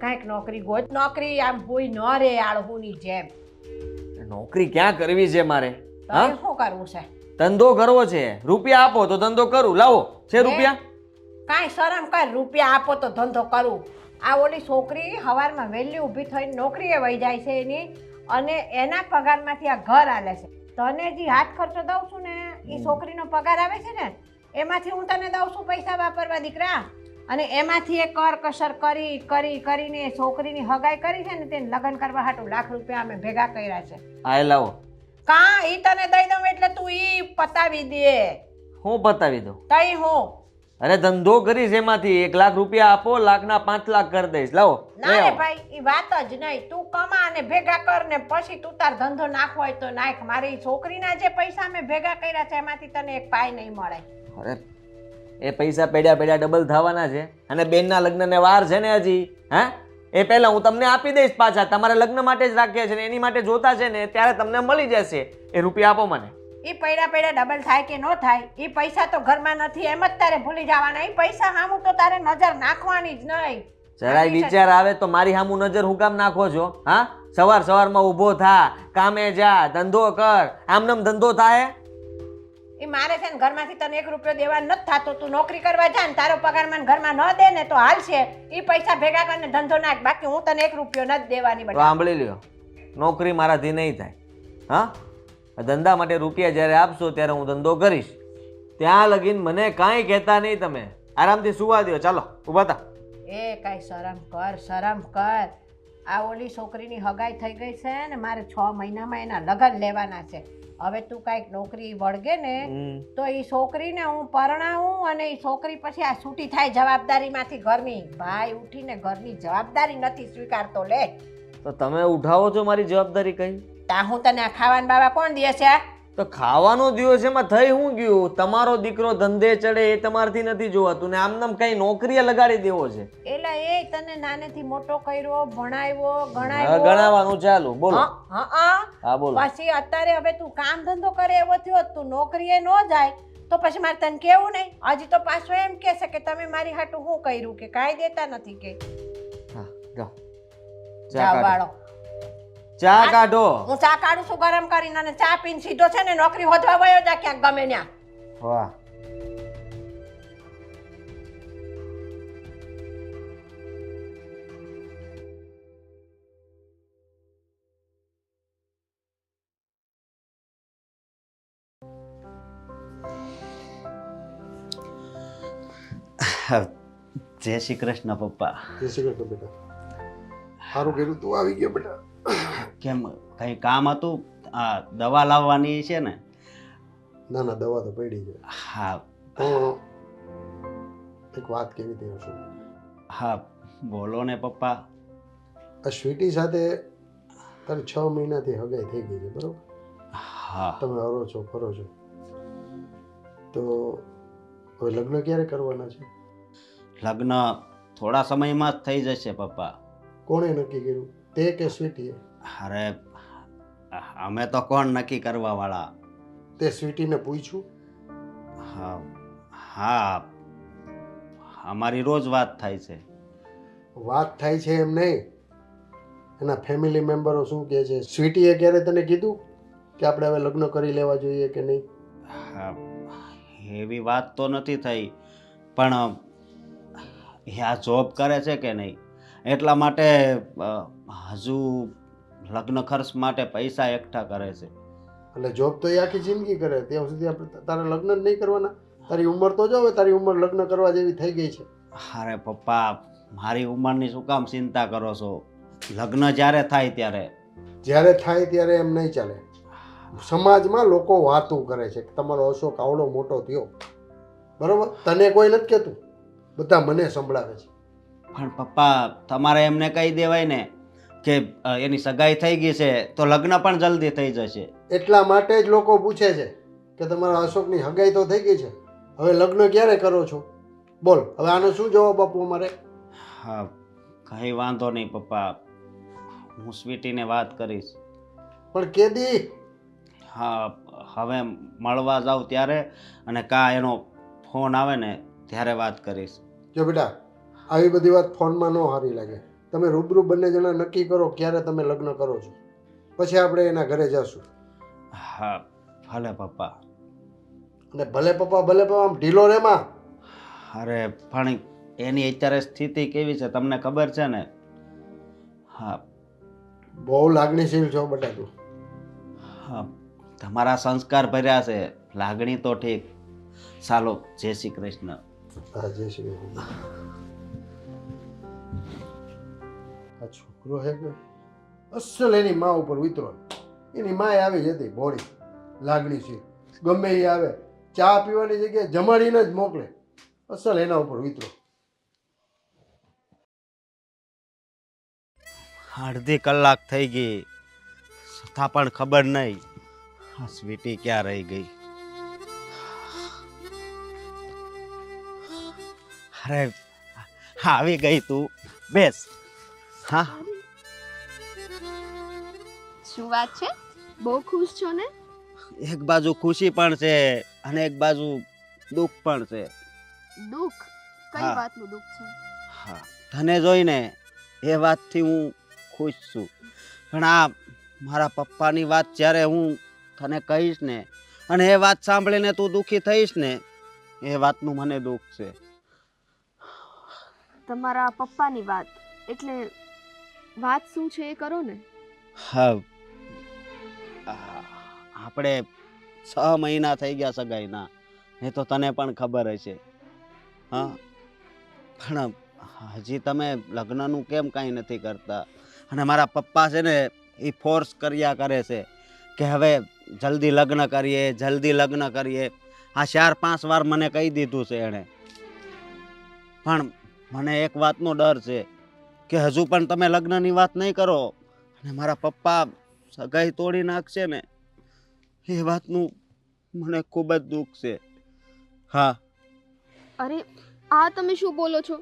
કાંઈક નોકરી ગોત. નોકરી આમ હોય ન રે આળહુની જેમ. નોકરી ક્યાં કરવી છે મારે? હા, તારે શું કરવું છે? ધંધો કરવો છે. રૂપિયા આપો તો ધંધો કરું. લાવો છે રૂપિયા? કાંઈ શરમ કર, રૂપિયા આપો તો ધંધો કરું. આ ઓલી છોકરી સવારમાં વહેલી ઊભી થઈને નોકરીએ વહી જાય છે એની, અને એના પગારમાંથી આ ઘર હાલે છે. તને જે હાથ ખર્ચો દઉં છું ને એ છોકરીનો પગાર આવે છે ને એમાંથી હું તને દઉં છું પૈસા વાપરવા દીકરા. અને એમાંથી એ કરકસર કરીને એ છોકરીની હગાઈ કરી છે ને તેને લગ્ન કરવા હાટું લાખ રૂપિયા અમે ભેગા કર્યા છે. આ લાવો. કાં ઈ તને દઈ દઉં એટલે તું ઈ પતાવી દે. હું બતાવી દઉં? તઈ હું અરે ધંધો કરીશ એમાંથી 1 લાખ રૂપિયા આપો, લાખના 5 લાખ કરી દઈશ. લાવો. ના રે ભાઈ, ઈ વાત જ નહીં. તું કમા અને ભેગા કર ને પછી તું તાર ધંધો નાખવો હોય તો નાખ. મારી છોકરીના જે પૈસા મેં ભેગા કર્યા છે એમાંથી તને એક પાઈ નહીં મળે. અરે એ પૈસા પડ્યા ડબલ થવાના છે, અને બેનના લગ્નને વાર છે ને હજી. હા, એ પહેલા હું તમને આપી દઈશ પાછા. તમારા લગ્ન માટે જ રાખ્યા છે ને એની માટે જોતા છે ને ત્યારે તમને મળી જશે. એ રૂપિયા આપો મને. ઈ પડ્યા ડબલ થાય કે ન થાય, ઈ પૈસા તો ઘરમાં નથી એમ જ તારે ભૂલી જવાના. ઈ પૈસા સામું તો તારે નજર નાખવાની જ નહીં. જરાય વિચાર આવે તો મારી સામું નજર હું કામ નાખો છો? હા, સવારમાં ઊભો થા, કામે જા, ધંધો કર. આમનામ ધંધો થાય? ઈ મારે છે ને ઘરમાંથી તને 1 રૂપિયો દેવા નથી થતો. તું નોકરી કરવા જા ને તારો પગાર મને ઘરમાં ન દે ને તો હાલશે. ઈ પૈસા ભેગા કરીને ધંધો નાખ, બાકી હું તને 1 રૂપિયો નથી દેવાની. તો સાંભળી લ્યો, નોકરી મારાથી નહીં થાય. હા, ધંધા માટે રૂપિયા જ્યારે આપશો ત્યારે હું ધંધો કરીશ. ત્યાં લગીને મને કાંઈ કહેતા નહીં. તમે આરામથી સુવા દો. ચાલો ઊભા થા. એ કાંઈ શરમ કર. આ ઓલી છોકરીની હગાઈ થઈ ગઈ છે ને મારે 6 મહિનામાં એના લગ્ન લેવાના છે. હવે તું કાંઈક નોકરી વળગે ને તો એ છોકરીને હું પરણાવું અને એ છોકરી પછી આ છૂટી થાય જવાબદારીમાંથી ઘરની. ભાઈ ઉઠીને ઘરની જવાબદારી નથી સ્વીકારતો. લે તો તમે ઉઠાવો છો મારી જવાબદારી કઈ? તા હું તને આ ખાવાનું બાબા કોણ દે છે? તો ખાવાનો દિવસ એમાં થઈ હું ગયું? તમારો દીકરો ધંધે ચડે એ તમારથી નથી જોવાતું ને આમનામ કઈ નોકરીએ લગાડી દેવો છે. એટલે એ તને નાનેથી મોટો કર્યો, ભણાવ્યો, ગણાવ્યો. ગણાવવાનું ચાલુ. બોલો. હા બોલો. પછી અત્યારે હવે તું કામ ધંધો કરે એવો થયો, તું નોકરીએ ન જાય તો પછી મારે તને કેવું નહીં? હજી તો પાછો એમ કે છે કે તમે મારી હાટું શું કર્યું કે કાંઈ દેતા નથી કે. હા, જાઓ. જાઓ વાળો. ચા કાઢો. હું ચા કાઢું છું ગરમ કરીને, અને ચા પીને સીધો છે ને નોકરી હોદવા વયો જા ક્યાંક ગમે ત્યાં. વાહ. જય શ્રી કૃષ્ણ પપ્પા. જય શ્રી કૃષ્ણ બેટા. સારું કર્યું તું આવી ગયો બેટા. કેમ, કઈ કામ હતું? આ દવા લાવવાની છે ને? ના ના, દવા તો પડી છે. હા. તો એક વાત કેવી હતી શું? હા બોલો ને પપ્પા. આ સ્વીટી સાથે તારે 6 મહિનાથી હગાઈ થઈ ગઈ છે, બરોબર? હા. તમે હરો છો, ફરો છો, તો હવે લગ્ન ક્યારે કરવાના છે? લગ્ન થોડા સમયમાં જ થઈ જશે પપ્પા. કોણે નક્કી કર્યું, તે કે સ્વીટીએ? અરે અમે તો કોણ નક્કી કરવા વાળા. તે સ્વીટીને પૂછ્યું? હા હા, અમારી રોજ વાત થાય છે. વાત થાય છે એમ નહીં, એના ફેમિલી મેમ્બરો શું કહે છે? સ્વીટીએ ક્યારે તને કીધું કે આપણે હવે લગ્ન કરી લેવા જોઈએ કે નહીં? હા, એવી વાત તો નથી થઈ, પણ એ આ જોબ કરે છે કે નહીં એટલા માટે હજુ લગ્ન ખર્ચ માટે પૈસા એકઠા કરે છે. એટલે જોબ તો એ આખી જિંદગી કરે, ત્યાં સુધી આપણે તારે લગ્ન જ નહીં કરવાના? તારી ઉંમર તો જો, તારી ઉંમર લગ્ન કરવા જેવી થઈ ગઈ છે. અરે પપ્પા, મારી ઉંમરની શું કામ ચિંતા કરો છો? લગ્ન જ્યારે થાય ત્યારે. જ્યારે થાય ત્યારે એમ નહીં ચાલે. સમાજમાં લોકો વાતો કરે છે કે તમારો અશોક આવડો મોટો થયો, બરોબર? તને કોઈ નથી કહેતું, બધા મને સંભળાવે છે. પણ પપ્પા, તમારે એમને કહી દેવાય ને કે એની સગાઈ થઈ ગઈ છે તો લગ્ન પણ જલ્દી થઈ જશે. એટલા માટે જ લોકો પૂછે છે કે તમારા અશોકની હગાઈ તો થઈ ગઈ છે, હવે લગ્ન ક્યારે કરો છો? બોલ, હવે આનો શું જવાબ આપવો મારે? હા, કંઈ વાંધો નહીં પપ્પા, હું સ્વીટીને વાત કરીશ. પણ કેદી? હા, હવે મળવા જાઉં ત્યારે, અને એનો ફોન આવે ને ત્યારે વાત કરીશ. જો બેટા, આવી બધી વાત ફોનમાં ન સારી લાગે. તમે રૂબરૂ બંને જણા નક્કી કરો ક્યારે તમે લગ્ન કરો છો, પછી આપણે એના ઘરે જશું. હા ભલે પપ્પા. અને ભલે પપ્પા આમ ઢીલો રેમાં. અરે પણ એની અત્યારે સ્થિતિ કેવી છે તમને ખબર છે ને? હા બહુ લાગણીશીલ છો બેટા તું. હા તમારા સંસ્કાર ભર્યા છે, લાગણી તો ઠીક. ચાલો જય શ્રી કૃષ્ણ. હા જય શ્રી કૃષ્ણ. આ છોકરો હે કે અસલ એની મા ઉપર વિતરો. એની માએ આવી જતી ભોળી લાગણીશીલ, ગમે એ આવે ચા પીવાની જગ્યાએ જમાડીને જ મોકલે. અસલ એના ઉપર વિતરો. અડધી કલાક થઈ ગઈ છતાં પણ ખબર નહીં આ સ્વીટી ક્યાં રહી ગઈ. અરે આવી ગઈ તું, બેસ. હા શું વાત છે? બહુ ખુશ છો ને? એક બાજુ ખુશી પણ છે અને એક બાજુ દુઃખ પણ છે. દુઃખ? કઈ હા. વાતનું દુઃખ છે? હા તને જોઈને એ વાતથી હું ખુશ છું, પણ આ મારા પપ્પાની વાત જ્યારે હું તને કહીશ ને અને એ વાત સાંભળીને તું દુઃખી થઈશ ને, એ વાતનું મને દુઃખ છે. તમારા પપ્પાની વાત એટલે વાત શું છે એ કરો ને. હા આપણે 6 મહિના થઈ ગયા સગાઈના, એ તો તને પણ ખબર હશે. હા પણ હજી તમે લગ્નનું કેમ કાંઈ નથી કરતા? અને મારા પપ્પા છે ને એ ફોર્સ કર્યા કરે છે કે હવે જલ્દી લગ્ન કરીએ, જલ્દી લગ્ન કરીએ. આ 4-5 વાર મને કહી દીધું છે એણે. પણ મને એક વાતનો ડર છે કે હજુ પણ તમે લગ્નની વાત નહીં કરો અને મારા પપ્પા સગાઈ તોડી નાખશે ને, એ વાતનું મને ખૂબ જ દુઃખ છે. હા અરે આ તમે શું બોલો છો?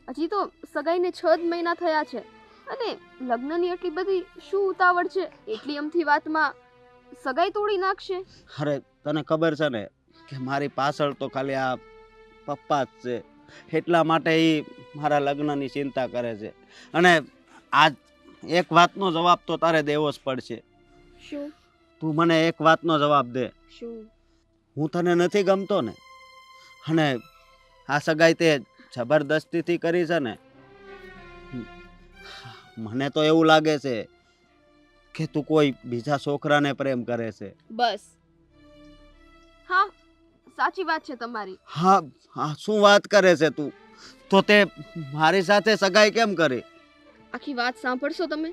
હજી તો સગાઈને 6 જ મહિના થયા છે અને લગ્નની એટલી બધી શું ઉતાવળ છે? એટલી અમથી વાતમાં સગાઈ તોડી નાખશે? અરે તને ખબર છે ને કે મારી પાછળ તો ખાલી આ પપ્પા જ છે, એટલા માટે એ મારા લગ્નની ચિંતા કરે છે. અને આજ એક વાતનો જવાબ તો તારે દેવો જ પડશે. શું? તું મને એક વાતનો જવાબ દે. શું? હું તને નથી ગમતો ને? અને આ સગાઈ તે જબરદસ્તીથી કરી છે ને? મને તો એવું લાગે છે કે તું કોઈ બીજા છોકરાને પ્રેમ કરે છે. બસ. હા સાચી વાત છે તમારી. હા હા શું વાત કરે છે તું? તો તે મારી સાથે સગાઈ કેમ કરી? આખી વાત સાંભળશો તમે?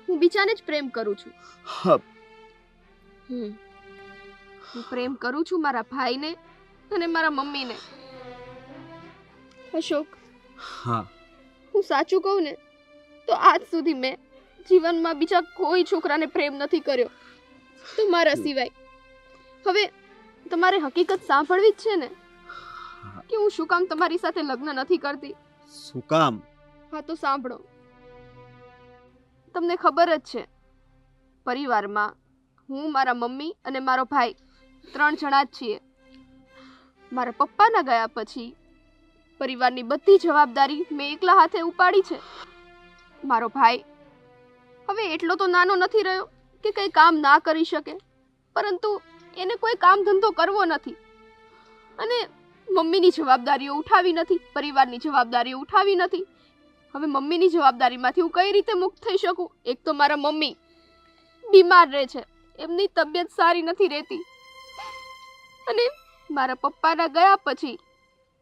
હું બીજાને જ પ્રેમ કરું છું. હા, હું પ્રેમ કરું છું મારા ભાઈને અને મારા મમ્મીને. અશોક, હા હું સાચું કહું ને તો આજ સુધી મેં જીવનમાં બીજા કોઈ છોકરાને પ્રેમ નથી કર્યો તમારા સિવાય. હવે તમારે હકીકત સાંભળવી જ છે ને કે હું શું કામ તમારી સાથે લગ્ન નથી કરતી? શું કામ? હા તો સાંભળો. તમને ખબર જ છે પરિવારમાં હું, મારા મમ્મી અને મારો ભાઈ 3 જણા જ છીએ. મારા પપ્પાના ગયા પછી પરિવારની બધી જવાબદારી મેં એકલા હાથે ઉપાડી છે. મારો ભાઈ હવે એટલો તો નાનો નથી રહ્યો કે કંઈ કામ ના કરી શકે, પરંતુ એને કોઈ કામ ધંધો કરવો નથી અને મમ્મીની જવાબદારીઓ ઉઠાવી નથી, પરિવારની જવાબદારીઓ ઉઠાવી નથી. હવે મમ્મીની જવાબદારીમાંથી હું કઈ રીતે મુક્ત થઈ શકું? એક તો મારા મમ્મી બીમાર રહે છે, એમની તબિયત સારી નથી રહેતી અને મારા પપ્પાના ગયા પછી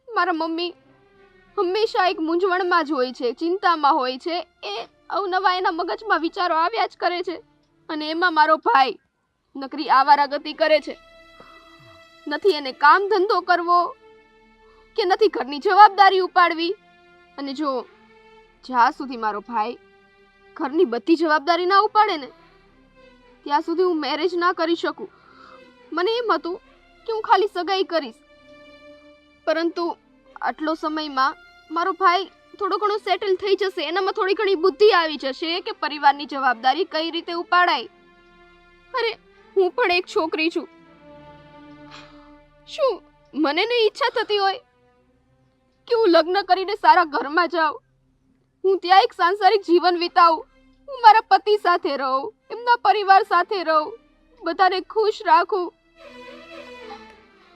મારા મમ્મી હંમેશા એક મૂંઝવણમાં જ હોય છે, ચિંતામાં હોય છે. એ અવનવા એના મગજમાં વિચારો આવ્યા જ કરે છે. અને એમાં મારો ભાઈ નકરી આવારાગતિ કરે છે. નથી એને કામ ધંધો કરવો કે નથી ઘરની જવાબદારી ઉપાડવી. અને જો જ્યાં સુધી મારો ભાઈ ઘરની બધી જવાબદારી ના ઉપાડે ને ત્યાં સુધી હું મેરેજ ના કરી શકું. મને એમ હતું કે હું ખાલી સગાઈ કરીશ, પરંતુ આટલો સમયમાં મારો ભાઈ થોડો ઘણો સેટલ થઈ જશે, એનામાં થોડી ઘણી બુદ્ધિ આવી જશે કે પરિવારની જવાબદારી કઈ રીતે ઉપાડાય. અરે હું પણ એક છોકરી છું. શું મને નહીં ઈચ્છા થતી હોય કે હું લગ્ન કરીને સારા ઘરમાં જાઉં, હું ત્યાં એક સાંસારિક જીવન વિતાવું, હું મારા પતિ સાથે રહું, એમના પરિવાર સાથે રહું, બધાને ખુશ રાખું.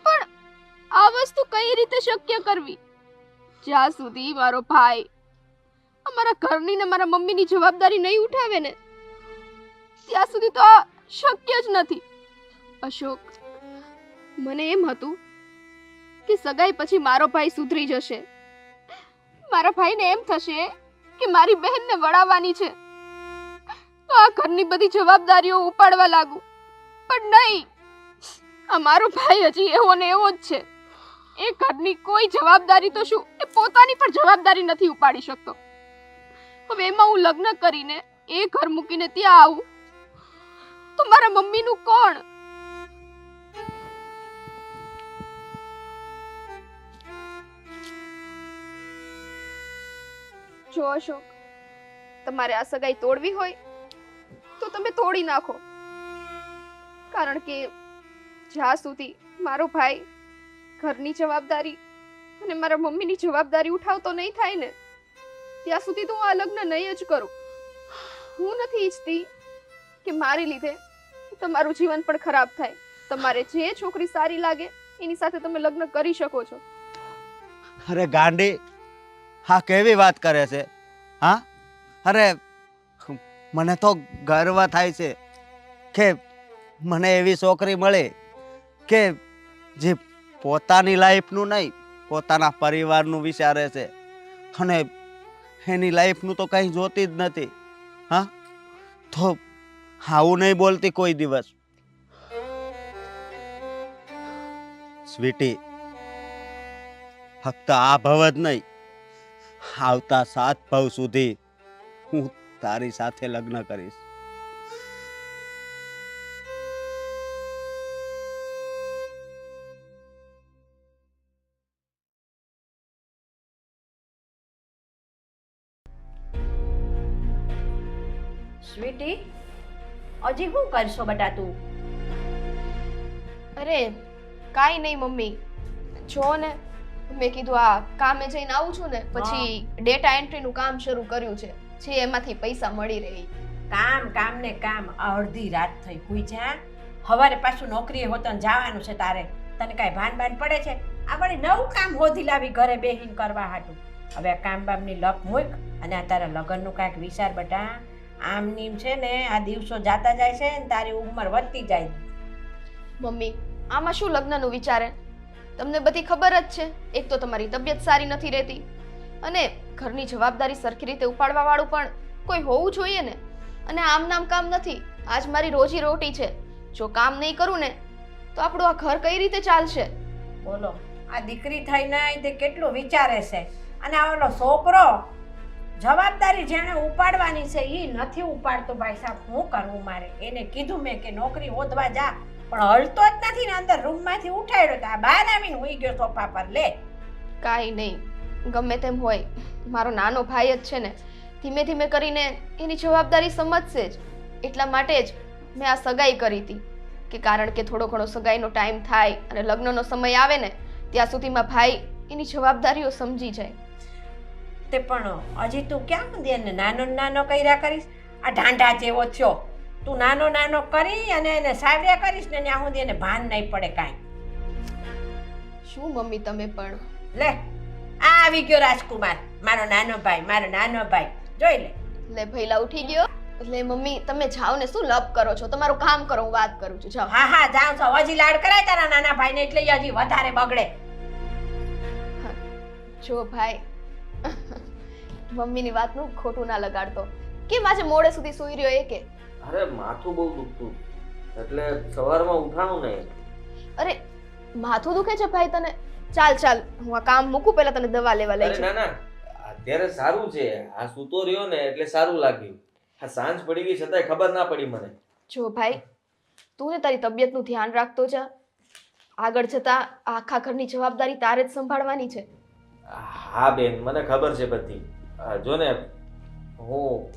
પણ આ વસ્તુ કઈ રીતે શક્ય કરવી જ્યાં સુધી મારો ભાઈ અમારા ઘરની ને મારા મમ્મીની જવાબદારી નહીં ઉઠાવે ને ત્યાં સુધી તો આ શક્ય જ નથી. અશોક, મને એમ હતું કે સગાઈ પછી મારો ભાઈ સુધરી જશે, મારા ભાઈને એમ થશે કે મારી બહેનને વળાવવાની છે તો આ ઘરની બધી જવાબદારીઓ ઉપાડવા લાગુ. પણ નહીં, આ મારો ભાઈ હજી એવો ને એવો જ છે. એ ઘરની કોઈ જવાબદારી તો શું, એ પોતાની પણ જવાબદારી નથી ઉપાડી શકતો. હવે એમાં હું લગ્ન કરીને એ ઘર મૂકીને ત્યાં આવું તો મારા મમ્મીનું કોણ? જો અશોક, તમારે આ સગાઈ તોડવી હોય તો તમે તોડી નાખો, કારણ કે જ્યાં સુધી મારો ભાઈ ઘરની જવાબદારી અને મારા મમ્મીની જવાબદારી ઉઠાવતો નહીં થાય ને ત્યાં સુધી તો હું આ લગ્ન નહીં જ કરું. હું નથી ઈચ્છતી કે મારી લીધે તમારું જીવન પણ ખરાબ થાય. તમારે જે છોકરી સારી લાગે એની સાથે તમે લગ્ન કરી શકો છો. અરે ગાંડી, હા કેવી વાત કરે છે? હા, અરે મને તો ગર્વ થાય છે કે મને એવી છોકરી મળી કે જે પોતાની લાઈફનું નહીં પોતાના પરિવારનું વિચારે છે અને એની લાઈફનું તો કંઈ જોતી જ નથી. હા, તો આવું નહીં બોલતી કોઈ દિવસ. સ્વીટી, ફક્ત આ ભવ જ નહીં, આવતા 7 ભવ સુધી હું તારી સાથે લગ્ન કરીશ. સ્વીટી, હજી શું કરશો બેટા તું? અરે કાંઈ નહીં મમ્મી, જો ને મેં કીધું આ કામે જઈને આવું છું ને પછી ડેટા એન્ટ્રીનું કામ શરૂ કર્યું છે, જે એમાંથી પૈસા મળી રહે. કામ કામ ને કામ. અડધી રાત થઈ, હુઈ જા. હવારે પાછું નોકરીએ હોતન જવાનું છે તારે. તને કાંઈ ભાન પડે છે? આ વળી નવું કામ હોધી લાવી ઘરે બેહીને કરવા હાટું. હવે આ કામ બામની લપ મૂક અને આ તારા લગ્નનું કાંઈક વિચાર બેટા. આમ નીમ છે ને આ દિવસો જાતા જાય છે ને તારી ઉંમર વધતી જાય. મમ્મી, આમાં શું લગ્નનું વિચારે? તમને બધી ખબર જ છે. એક તો તમારી તબિયત સારી નથી રહેતી અને ઘરની જવાબદારી સરખી રીતે ઉપાડવા વાળું પણ કોઈ હોવું જોઈએ ને. અને આમ નામ કામ નથી, આજ મારી રોજી રોટી છે. જો કામ નહીં કરું ને તો આપણું આ ઘર કઈ રીતે ચાલશે? બોલો, આ દીકરી થઈને તે કેટલું વિચારે છે અને આ ઓલો છોકરો જવાબદારી જેણે ઉપાડવાની છે એ નથી ઉપાડતો. ભાઈ સાહેબ, શું કરવું મારે? એને કીધું મેં કે નોકરી હોદવા જા, પણ હલતો જ નથી ને. અંદર રૂમમાંથી ઉઠાડ્યો તો આ બહાર આવીને હુઈ ગયો સોફા પર. લે, કાંઈ નહીં, ગમે તેમ હોય, મારો નાનો ભાઈ જ છે ને, ધીમે ધીમે કરીને એની જવાબદારી સમજશે જ. એટલા માટે જ મેં આ સગાઈ કરી હતી કે કારણ કે થોડો ઘણો સગાઈનો ટાઈમ થાય અને લગ્નનો સમય આવે ને ત્યાં સુધીમાં ભાઈ એની જવાબદારીઓ સમજી જાય. તે પણ હજી તું ક્યાં સુધી એને નાનો નાનો કર્યા કરીશ? આ ઢાંઢા જેવો થયો. તું નાનો નાનો કરી અને એને સાવ્યા કરીશ ને ત્યાં સુધી એને ભાન નહીં પડે કાંઈ. શું મમ્મી તમે પણ? લે, આ આવી ગયો રાજકુમાર, મારો નાનો ભાઈ, મારો નાનો ભાઈ. જોઈ લે. લે ભઈલા ઉઠી ગયો. એટલે મમ્મી તમે જાઓ ને, શું લપ કરો છો? તમારું કામ કરો, હું વાત કરું છું. જાઓ. હા હા, જાઉં છો. હજી લાડ કરાય તારા નાના ભાઈને એટલે હજી વધારે બગડે. જો ભાઈ, મમ્મીની વાતનું ખોટું ના લગાડતો. કેમ આજે મોડે સુધી સૂઈ રહ્યો એ કે? અરે માથું બહુ દુખતું એટલે સવારમાં ઉઠાણું નહીં. અરે માથું દુખે છે ભાઈ તને? ચાલ ચાલ, હું આ કામ મૂકું, પહેલા તને દવા લેવા લઈ અરે જાઉં. ના ના, અત્યારે સારું છે. આ સૂતો રહ્યો ને એટલે સારું લાગ્યું. આ સાંજ પડી ગઈ છતાંય ખબર ના પડી મને. જો ભાઈ, તું ને તારી તબિયતનું ધ્યાન રાખતો જા. આગળ જતા આખા ઘરની જવાબદારી તારે જ સંભાળવાની છે. હા બેન, મને ખબર છે બધી. જો ને, હું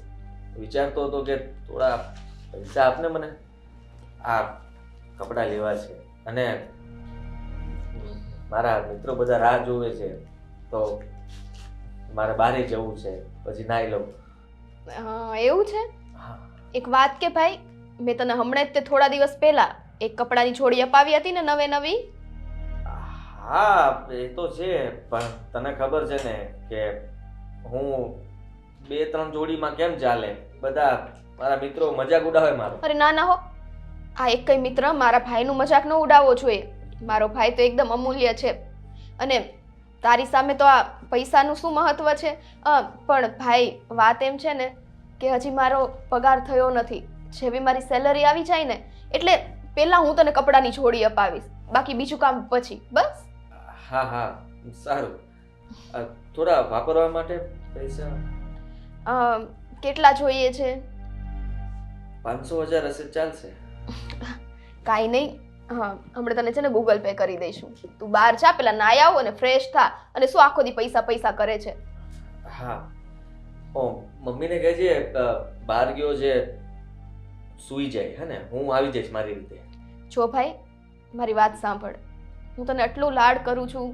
વિચારતો હતો કે થોડા પૈસા આપને મને. આ કપડાં લેવા છે અને મારા મિત્રો બધા રાહ જોવે છે, તો મારે બહાર જવું છે, પછી નાઈ લઉં. એવું છે? હા. એક વાત કે ભાઈ, મેં તને હમણાં જ તે થોડા દિવસ પહેલા એક કપડાની જોડી અપાવી હતી ને નવે નવી. હા એ તો છે, પણ તને ખબર છે ને કે હું 2-3 જોડીમાં કેમ ચાલે, બધા મારા મિત્રો મજાક ઉડાવે મારો. અરે ના ના હો, આ એક કઈ મિત્ર મારા ભાઈનું મજાક ન ઉડાવવો જોઈએ. મારો ભાઈ તો એકદમ અમૂલ્ય છે, અને તારી સામે તો આ પૈસાનું શું મહત્વ છે. પણ ભાઈ વાત એમ છે ને કે હજી મારો પગાર થયો નથી. જેવી મારી સેલરી આવી જાય ને એટલે પહેલા હું તને કપડાની જોડી અપાવીશ, બાકી બીજું કામ પછી. બસ. હા હા સારું. થોડા વાપરવા માટે પૈસા કેટલા જોઈએ છે? 500,000 હશે, ચાલશે? કાંઈ નહીં, હમણાં તને છે ને ગૂગલ પે કરી દઈશું. તું બહાર જા, પેલા નાઈ આવ અને ફ્રેશ થા, અને શું આખો દી પૈસા પૈસા કરે છે. હા. ઓ મમ્મીને કહેજે બહાર ગયો છે, સૂઈ જાય. હે ને, હું આવી જઈશ મારી રીતે. જો ભાઈ, મારી વાત સાંભળ. હું તને આટલું લાડ કરું છું,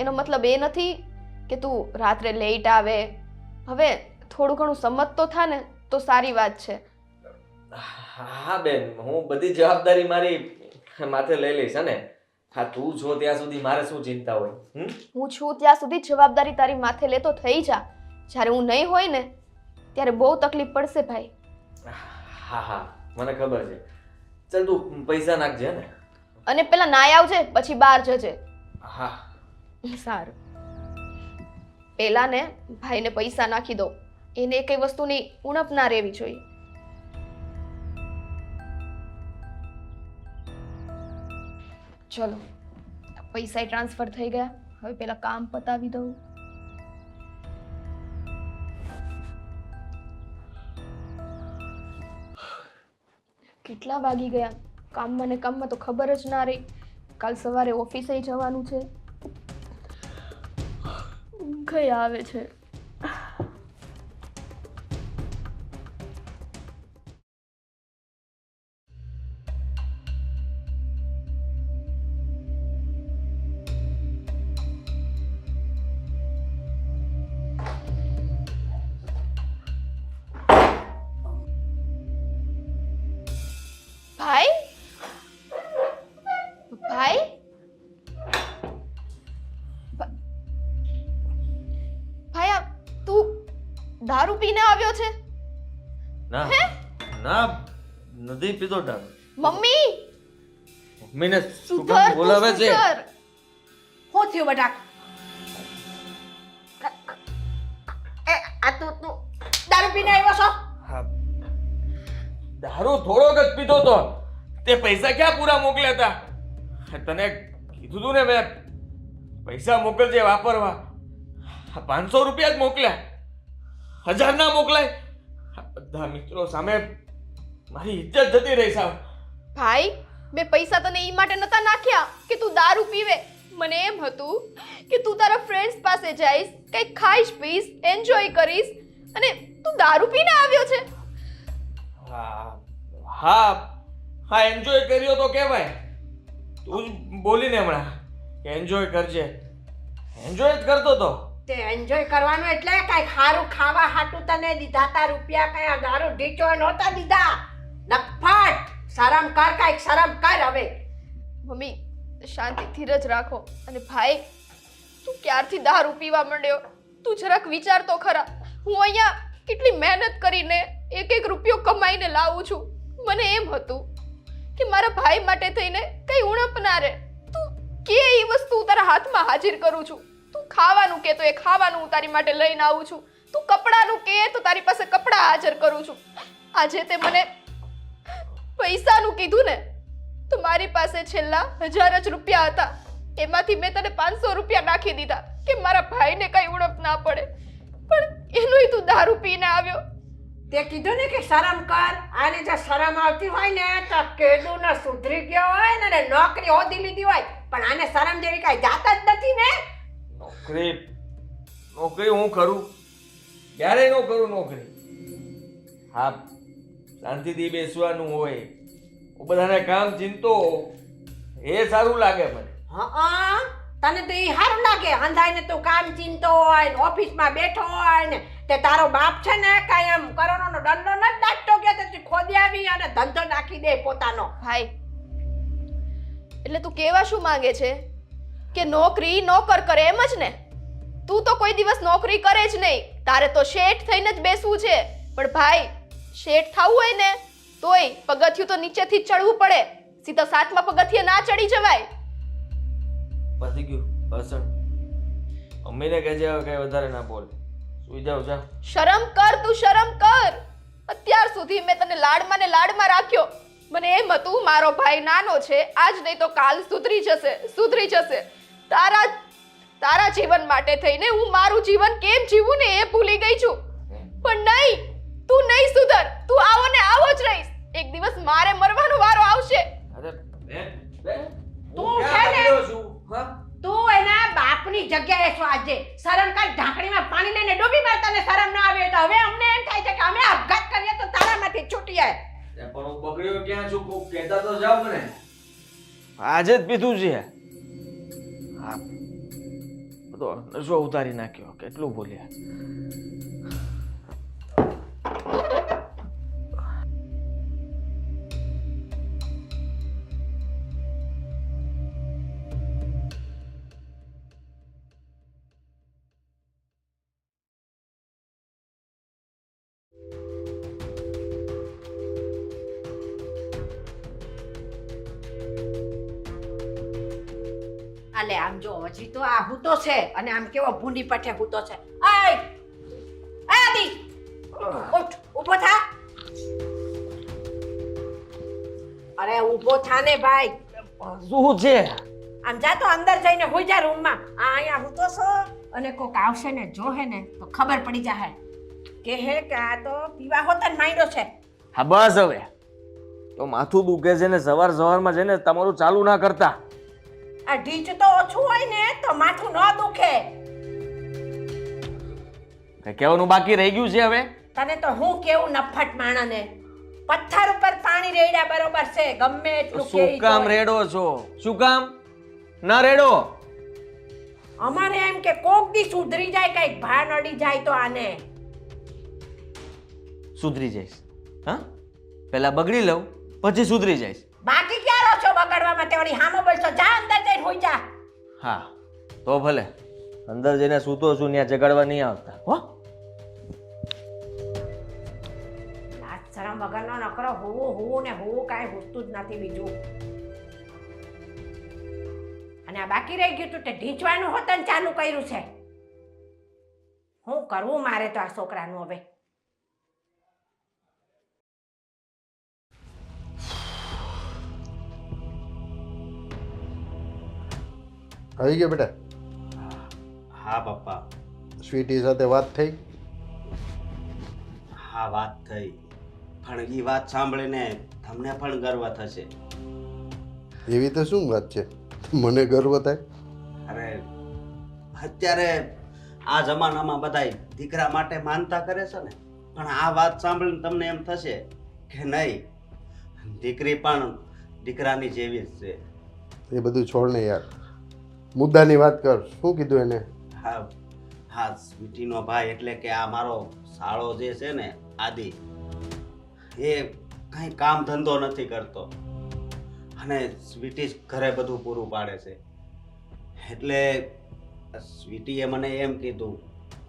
એનો મતલબ એ નથી કે તું રાત્રે લેટ આવે. હવે થોડું ઘણું સમજ તો થા ને તો સારી વાત છે. હા બેન, હું બધી જવાબદારી મારી માથે લઈ લઈશ. ને હા, તું છો ત્યાં સુધી મારે શું ચિંતા હોય? હું છું ત્યાં સુધી જવાબદારી તારી માથે લેતો થઈ જા. જ્યારે હું નહીં હોય ને ત્યારે બહુ તકલીફ પડશે ભાઈ. હા હા મને ખબર છે. ચાલ તું પૈસા નાખજે ને. અને પેલા નાઈ આવજે, પછી બહાર જજે. હા સારું. પેલા ને ભાઈને પૈસા નાખી દો, એને કઈ વસ્તુની ઉણપ ના રહેવી જોઈએ. ચલો, પૈસા ટ્રાન્સફર થઈ ગયા. હવે પેલા કામ પતાવી દઉં. કેટલા વાગી ગયા? કામમાં ને કામમાં તો ખબર જ ના રહી. કાલ સવારે ઓફિસે જવાનું છે. ઊંઘ આવે છે. ભાઈ, ભાઈ, ભાઈ, આ તું દારૂ પીને આવ્યો છે? ના ના નથી પીતો દારૂ. મમ્મી, મમ્મીને શું સુધર કામ તું, બોલાવે છે? સુધર. શું થયું બેટા? આ તું દારૂ પીને આવ્યો છો? હા, દારૂ થોડોક જ પીતો તો. તે પૈસા ક્યાં પૂરા મોકલ્યા હતા? તને કીધું તું ને મેં, પૈસા મોકલજે વાપરવા. 500 રૂપિયા જ મોકલ્યા, 1000 ના મોકલાય? બધા મિત્રો સામે મારી ઇજ્જત જતી રહી સાવ. ભાઈ, મેં પૈસા તને ઈ માટે નતા નાખ્યા કે તું દારૂ પીવે. મને એમ હતું કે તું તારા ફ્રેન્ડ્સ પાસે જઈશ, કંઈક ખાઈશ પીશ, એન્જોય કરીશ, અને તું દારૂ પીને આવ્યો છે. હા હા હા, એન્જોય કર્યો તો કહેવાય. તું જ બોલીને હમણાં કે એન્જોય કરજે. એન્જોય જ કરતો તો. તે એન્જોય કરવાનું એટલે કઈ ખારું ખાવા હાટું તને દીધા તા રૂપિયા, કઈ આ દારૂ ઢીચો નહોતા દીધા. નફટ, શરમ કર, કઈક શરમ કર હવે. મમ્મી, શાંતિ ધીરજ રાખો. અને ભાઈ, તું ક્યારથી દારૂ પીવા માંડ્યો? તું જરાક વિચાર તો ખરા. હું અહીંયા કેટલી મહેનત કરીને એક એક રૂપિયો કમાઈને લાવું છું. મને એમ હતું કે મારા ભાઈ માટે થઈને કઈ ઉણપ ના રહે. તું કે એ વસ્તુ તારા હાથમાં હાજર કરું છું. તું ખાવાનું કે તો એ ખાવાનું હું તારી માટે લઈને આવું છું. તું કપડાનું કે તો તારી પાસે કપડાં હાજર કરું છું. આજે તે મને પૈસાનું કીધું ને તો મારી પાસે છેલ્લા 1000 જ રૂપિયા હતા. એમાંથી મેં તને 500 રૂપિયા નાખી દીધા કે મારા ભાઈને કઈ ઉણપ ના પડે. પણ એનોય તું દારૂ પીને આવ્યો. તે કીધું ને કે શરમ કર. આને જો શરમ આવતી હોય ને તો કેદું ને સુધરી ગયો હોય ને નોકરી હોદી લીધી હોય, પણ આને શરમ જેવી કઈ જાત જ નથી ને. નોકરી હું કરું? ક્યારેય ન કરું નોકરી. હા, શાંતિથી બેસવાનું હોય, બધાને કામ ચિંતો, એ સારું લાગે મને. હા, તને તો એ સારું લાગે અંધાઈને તું કામ ચીનતો હોય ને ઓફિસમાં બેઠો હોય ને તે તારો બાપ છે ને કાંઈ એમ કરોડોનો દંડો નથી નાખતો કે તું ખોદી આવી અને ધંધો નાખી દે પોતાનો. ભાઈ એટલે તું કેવા શું માંગે છે કે નોકરી નોકર કરે એમ જ ને? તું તો કોઈ દિવસ નોકરી કરે જ નહીં, તારે તો શેઠ થઈને જ બેસવું છે. પણ ભાઈ શેઠ થવું હોય ને તોય પગથિયું તો નીચેથી જ ચડવું પડે, સીધા 7મા પગથિયે ના ચડી જવાય. પતી ગયું બસણ. મમ્મીને કહેજે હવે કઈ વધારે ના બોલ. સુઈ જાવ જા. શરમ કર, તું શરમ કર. અત્યાર સુધી મેં તને લાડમાં ને લાડમાં રાખ્યો. મને એમ હતું મારો ભાઈ નાનો છે, આજ નહીં તો કાલ સુધરી જશે, સુધરી જશે. તારા જીવન માટે થઈને હું મારું જીવન કેમ જીવું ને એ ભૂલી ગઈ છું. પણ નહીં, તું નહીં સુધર. તું આવો ને આવો જ રહીશ. એક દિવસ મારે મરવાનો વારો આવશે. અરે તું છે ને તું એના બાપની જગ્યાએ છો આજે. શરમ કર, ઢાંકણીમાં પાણી લઈને ડૂબી માર. તને શરમ ના આવે તો હવે અમને એમ થાય છે કે અમે આપઘાત કરીએ તો તારામાંથી છૂટી જાય. પણ હું બગડ્યો ક્યાં છું? કોક કહેતા તો જાવ મને. આજે જ પીધું છે. હા બધો નશો ઉતારી નાખ્યો. કેટલું બોલ્યા. આલે આમ જો હજી તો આ હૂતો છે અને આમ કેવો ભૂંડી પઠે હૂતો છે. આય આદી ઉઠ, ઊભો થા. અરે ઊભો થા ને ભાઈ. શું છે? આમ જા તો અંદર જઈને હોઈ જા રૂમમાં. આ અહીંયા હૂતો છો અને કોક આવશે ને જોહે ને તો ખબર પડી જાહે કે હે કે આ તો પીવા હોતન માંડ્યો છે. હા બસ હવે તો માથું દુખે છે ને સવારમાં છે ને તમારું ચાલુ ના કરતા. આ ઢીચ તો ઓછું હોય ને તો માથું ન દુખે. કઈ કહેવાનું બાકી રહી ગયું છે હવે? તને તો હું કેવું નફટ માણસને. પથ્થર ઉપર પાણી રેડ્યા બરોબર છે, ગમે એટલું શું કેરી કામ તોય. રેડો છો? શું કામ ના રેડો? અમારે એમ કે કોક દી સુધરી જાય, કઈક ભાન અડી જાય તો આને. સુધરી જઈશ. હા પહેલા બગડી લઉં પછી સુધરી જઈશ. બાકી ક્યાં રહો છો બગાડવામાં? તે વળી હામો બોલશો. જા અંદર જઈને હોઈ જા. હા તો ભલે અંદર જઈને સૂતો છું, ત્યાં જગાડવા નહીં આવતા હો. લાજ શરમ વગરનો નકરો હોવું ને હોવું કાંઈ હોતું જ નથી બીજું. અને આ બાકી રહી ગયું તું તે ઢીંચવાનું હોતન ચાલુ કર્યું છે. હું કરવું મારે તો આ છોકરાનું હવે. આવી ગયા બેટા? હા પપ્પા. સ્વીટી સાથે વાત થઈ? હા વાત થઈ, પણ એ વાત સાંભળીને તમને પણ ગર્વ થશે. એવી તો શું વાત છે મને ગર્વ થાય? અરે અત્યારે આ જમાનામાં બધાય દીકરા માટે માનતા કરે છે ને, પણ આ વાત સાંભળીને તમને એમ થશે કે નહીં, દીકરી પણ દીકરાની જેવી જ છે. એ બધું છોડ ને યાર, મુદ્દાની વાત કર. શું કીધું એને? હા હા સ્વીટીનો ભાઈ એટલે કે આ મારો સાળો જે છે ને આદિ, એ કંઈ કામ ધંધો નથી કરતો અને સ્વીટી જ ઘરે બધું પૂરું પાડે છે. એટલે સ્વીટીએ મને એમ કીધું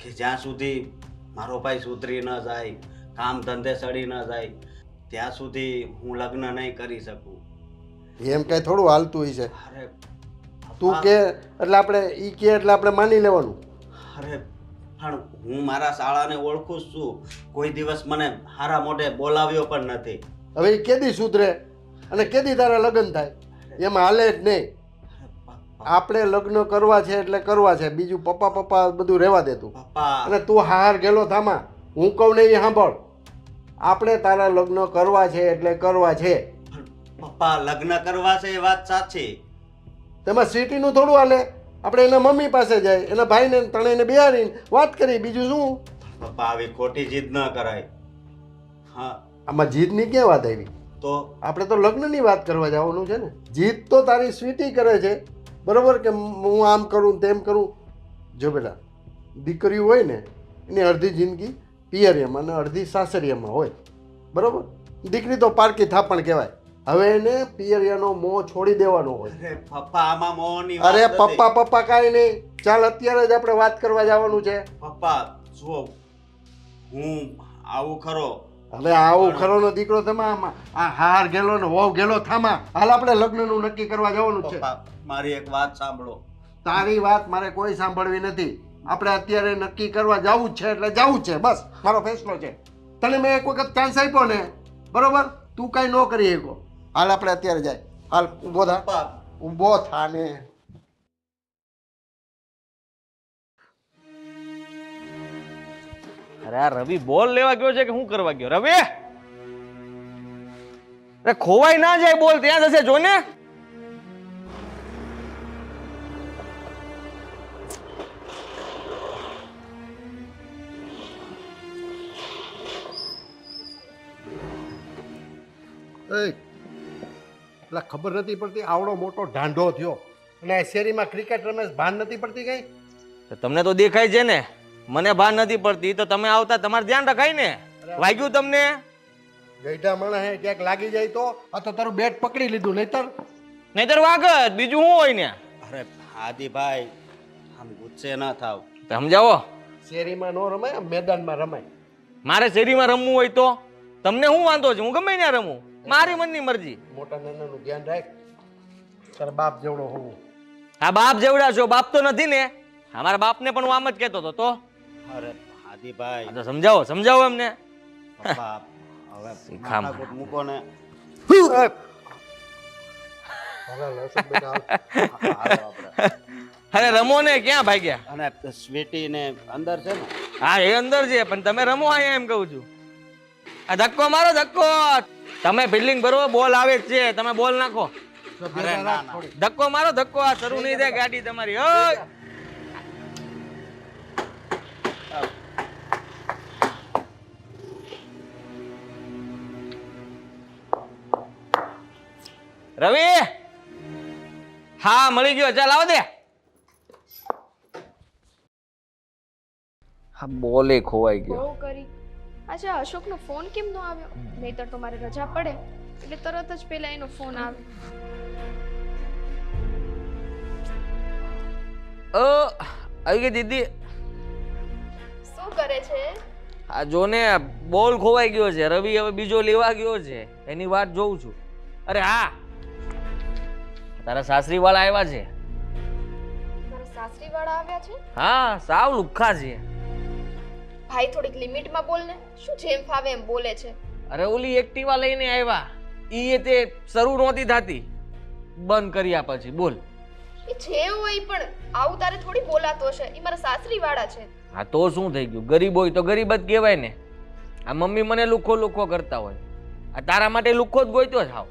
કે જ્યાં સુધી મારો ભાઈ સુધરી ન જાય, કામ ધંધે સડી ન જાય, ત્યાં સુધી હું લગ્ન નહીં કરી શકું. એમ કાંઈ થોડું હાલતું હોય છે? અરે તું કે એટલે આપણે ઈ કે એટલે આપણે માની લેવાનું? અરે પણ હું મારા શાળાને ઓળખું જ છું, કોઈ દિવસ મને હારા મોઢે બોલાવ્યો પણ નથી. હવે એ કેદી સુધરે અને કેદી તારા લગ્ન થાય? એમાં હાલે જ નહીં. આપણે લગ્ન કરવા છે એટલે કરવા છે, બીજું પપ્પા બધું રહેવા દે તું. પપ્પા અને તું હાર ગેલો થામા, હું કહું ને એ સાંભળ. આપણે તારા લગ્ન કરવા છે એટલે કરવા છે. પપ્પા લગ્ન કરવા છે એ વાત સાચી, તેમાં સિટીનું થોડું હાલે. આપણે એના મમ્મી પાસે જાય, એના ભાઈને ત્રણેયને બિહારીને વાત કરી, બીજું શું? પપ્પા આવી ખોટી જીદ ન કરાય. હા આમાં જીદની ક્યાં વાત આવી? તો આપણે તો લગ્નની વાત કરવા જવાનું છે ને. જીદ તો તારી સ્વીટી કરે છે બરાબર કે હું આમ કરું તેમ કરું. જો બેટા, દીકરીઓ હોય ને એની અડધી જિંદગી પિયરિયામાં અને અડધી સાસરિયામાં હોય. બરાબર, દીકરી તો પારકી થાપણ કહેવાય. હવે એને પિયરિયાનો મોહ છોડી દેવાનો હોય. અરે પપ્પા આમાં મોહની અરે વાત નથી. પપ્પા કાંઈ નહીં, ચાલ અત્યારે જ આપણે વાત કરવા જવાનું છે. પપ્પા જુઓ, હું આવું ખરો, હવે આવું ખરોનો દીકરો તમે આમાં આ હાર ગેલો ને વહુ ગેલો થામા. હાલ આપણે લગ્નનું નક્કી કરવા જવાનું છે. પપ્પા મારી એક વાત સાંભળો. તારી વાત મારે કોઈ સાંભળવી નથી. આપણે અત્યારે નક્કી કરવા જવું જ છે એટલે જવું જ છે, બસ મારો ફેસલો છે. તને મેં એક વખત ચાન્સ આપ્યો ને, બરોબર, તું કાંઈ ન કરી શકો. હાલ આપણે અત્યારે જાય. હાલ ઊભો થા, પપ્પા ઊભો થા ને. અરે આ રવિ બોલ લેવા ગયો છે કે શું કરવા ગયો? રવિ, અરે ખોવાઈ ના જાય, બોલ ત્યાં જશે જો ને. એટલે ખબર નથી પડતી, આવડો મોટો ઢાંઢો થયો અને આ શેરીમાં ક્રિકેટ રમે છે, ભાન નથી પડતી કઈ? તો તમને તો દેખાય છે ને, મને ભાન નથી પડતી. તો તમે આવતા તમારે ધ્યાન રખાય ને. વાગ્યું તમને? ગઈઢા માણસ હે, ક્યાંક લાગી જાય તો? આ તો તારું બેટ પકડી લીધું, નહીતર વાગત, બીજું શું હોય ને. અરે આદિભાઈ આમ ગુસ્સે ના થાવ. તો સમજાવો. શેરીમાં ન રમાય, આમ મેદાનમાં રમાય. મારે શેરીમાં રમવું હોય તો તમને શું વાંધો છે? હું ગમે ત્યાં રમું, મારી મનની મરજી. મોટા નાનાનું ધ્યાન રાખ. તારા બાપ જેવડો હોવું. હા, બાપ જેવડા છો. બાપ તો નથી ને. અમારા બાપને પણ હું આમ જ કહેતો હતો તો. અરે આદિભાઈ હા, તો સમજાવો સમજાવો એમને. પપ્પા હવે શીખામ. માથાકૂટ મૂકો ને. હાલો, હર્ષદ બેટા, હાલો આપણે. અરે રમો ને, ક્યાં ભાગ્યા? અને સ્વીટી ને અંદર છે ને? હા, એ અંદર છે, પણ તમે રમો અહીંયા એમ કહું છું. આ ધક્કો મારો, ધક્કો. તમે ફિલ્ડિંગ બરોબર, બોલ આવે જ છે, તમે બોલ નાખો. અરે ના ના. ધક્કો મારો, ધક્કો. આ શરૂ નહીં થાય ગાડી તમારી. ઓય! રવિ, હા મળી ગયો, ચાલ આવો દે. હા, બોલે ખોવાઈ ગયો. બહુ કરી. આજે અશોકનો ફોન કેમ ન આવ્યો? નહીતર તો મારે રજા પડે એટલે તરત જ પેલા એનો ફોન આવે. આવી ગઈ દીદી. શું કરે છે? આ જો ને, બોલ ખોવાઈ ગયો છે. રવિ હવે બીજો લેવા ગયો છે, એની વાત જોઉં છું. અરે હા, તારા સાસરી વાળા આવ્યા છે. મારા સાસરી વાળા આવ્યા છે? હા, સાવ લુખ્ખા છે. ભાઈ થોડીક લિમિટમાં બોલ ને. શું જેમ ફાવે એમ બોલે છે? અરે ઓલી એક્ટિવા લઈને આવ્યા, ઈ તે શરૂ નહોતી થતી, બંધ કર્યા પછી. બોલ. એ જે હોય પણ આવું તારે થોડી બોલાતો હશે. એ મારા સાસરી વાળા છે. હા, તો શું થઈ ગયું? ગરીબ હોય તો ગરીબ જ કહેવાય ને. આ મમ્મી મને લુખ્ખો લુખ્ખો કરતા હોય, આ તારા માટે લુખ્ખો જ ગોઈતો જ. હાવ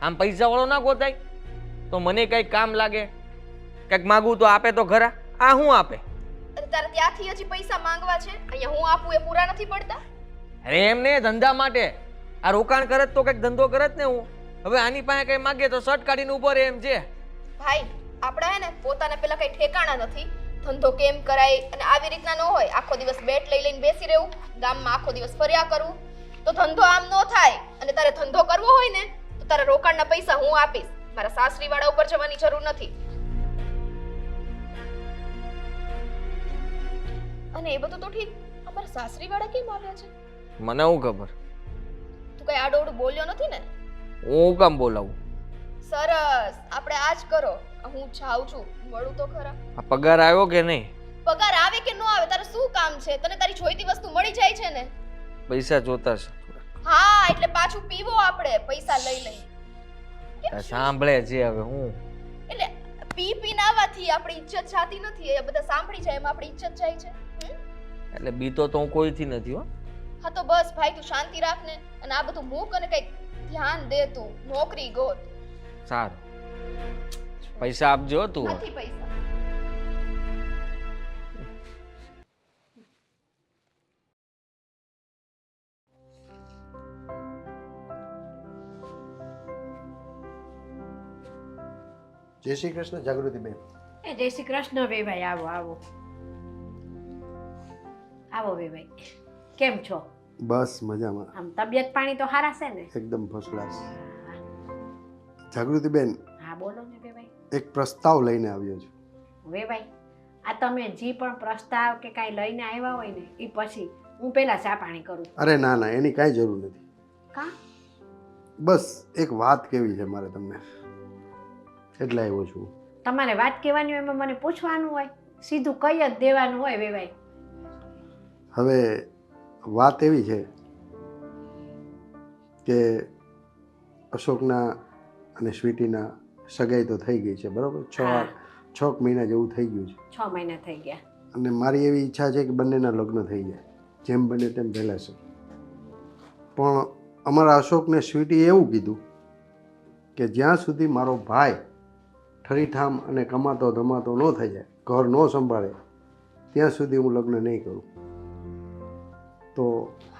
આમ પૈસા વાળો ના ગોતાય તો મને કઈક કામ લાગે. કઈક માગું તો આપે તો ખરા. આ શું આપે? અરે તારે ત્યાંથી હજી પૈસા માંગવા છે? અહીંયા હું આપું એ પૂરા નથી પડતા? અરે એમને ધંધા માટે. આ રોકાણ કરત તો કઈક ધંધો કરત ને હું. હવે આની પાસે કઈ માગે તો શર્ટ કાઢીને ઉભો રહે એમ છે. ભાઈ આપડા હે ને પોતાને પેલા કઈ ઠેકાણા નથી. ધંધો કેમ કરાય અને આવી રીતના ન હોય. આખો દિવસ બેટ લઈ લઈને બેસી રહેવું, ગામમાં આખો દિવસ ફર્યા કરવું, તો ધંધો આમ ન થાય. અને તારે ધંધો કરવો હોય ને તો તારા રોકાણના પૈસા હું આપીશ. મારા સાસરી વાળા ઉપર જવાની જરૂર નથી. અને એ બધું તો ઠીક, અમારા સાસરી વાળા કેમ આવ્યા છે? મને શું ખબર? તું કઈ આડોવડું બોલ્યો નથી ને? હું કામ બોલાવું? સરસ, આપણે આ જ કરો. હું જાઉં છું, મળું તો ખરા. આ પગાર આવ્યો કે નહીં? પગાર આવે કે ન આવે તારે શું કામ છે? તને તારી જોઈતી વસ્તુ મળી જાય છે ને? પૈસા જોતા છે. હા, એટલે પાછું પીવો આપણે પૈસા લઈ લઈ. આ સાંભળે છે હવે હું. એટલે પી પીને આવવાથી આપણી ઇજ્જત જાતી નથી. એ બધા સાંભળી જાય એમાં આપણી ઇજ્જત જાય છે. એટલે બીતો તો હું કોઈથી નથી હો. હા તો બસ ભાઈ, તું શાંતિ રાખ ને અને આ બધું મૂક અને કઈક ધ્યાન દે. તું નોકરી ગોત. સારું, પૈસા આપજો તું. નથી પૈસા. જય શ્રી કૃષ્ણ જાગૃતિબેન. એ જય શ્રી કૃષ્ણ વેભાઈ, આવો આવો આવો વેભાઈ, કેમ છો? બસ મજામાં, આમ તબિયત પાણી તો સારા છે ને? એકદમ ફર્સ્ટ ક્લાસ. જાગૃતિબેન, હા બોલો ને વેભાઈ. એક પ્રસ્તાવ લઈને આવ્યો છું. વેભાઈ, આ તમે જે પણ પ્રસ્તાવ કે કાંઈ લઈને આવ્યા હોય ને એ પછી હું પહેલાં ચા પાણી કરું. અરે ના ના, એની કાંઈ જરૂર નથી. કા? બસ એક વાત કેવી છે મારે તમને, એટલે આવ્યો છું. તમારે વાત કહેવાની હોય એમાં મને પૂછવાનું હોય, સીધું કહી જ દેવાનું હોય વેભાઈ. હવે વાત એવી છે કે અશોકના અને સ્વીટીના સગાઈ તો થઈ ગઈ છે, બરાબર? હા. 6 મહિના જેવું થઈ ગયું છે. 6 મહિના થઈ ગયા. અને મારી એવી ઈચ્છા છે કે બંનેના લગ્ન થઈ જાય, જેમ બને તેમ પહેલાં છે. પણ અમારા અશોકને સ્વીટીએ એવું કીધું કે જ્યાં સુધી મારો ભાઈ ઠરીઠામ અને કમાતો ધમાતો ન થઈ જાય, ઘર ન સંભાળે, ત્યાં સુધી હું લગ્ન નહીં કરું. તો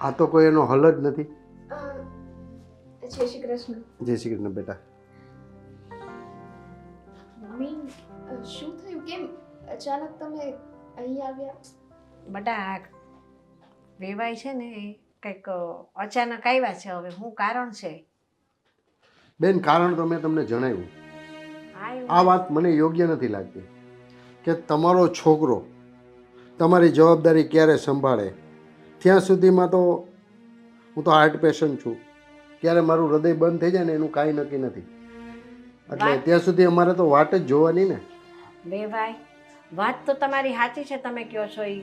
આ તો કોઈ એનો હલ જ નથી. જય શ્રી કૃષ્ણ. જય શ્રી કૃષ્ણ બેટા. મમ્મી, શું થયું? કેમ અચાનક તમે અહીં આવ્યા? બટા વેવાય છે ને એ કંઈક અચાનક આવ્યા છે. હવે શું કારણ છે? બેન, કારણ તો મેં તમને જણાવ્યું. હા, એવું. આ વાત મને યોગ્ય નથી લાગતી કે તમારો છોકરો તમારી જવાબદારી ક્યારે સંભાળે. ત્યાં સુધીમાં તો હું તો હાર્ટ પેશન્ટ છું, ક્યારે મારું હૃદય બંધ થઈ જાય ને એનું કાંઈ નક્કી નથી. એટલે ત્યાં સુધી અમારે તો વાટ જ જોવાની ને. વેવાય, વાત તો તમારી સાચી છે તમે કહો છો એ,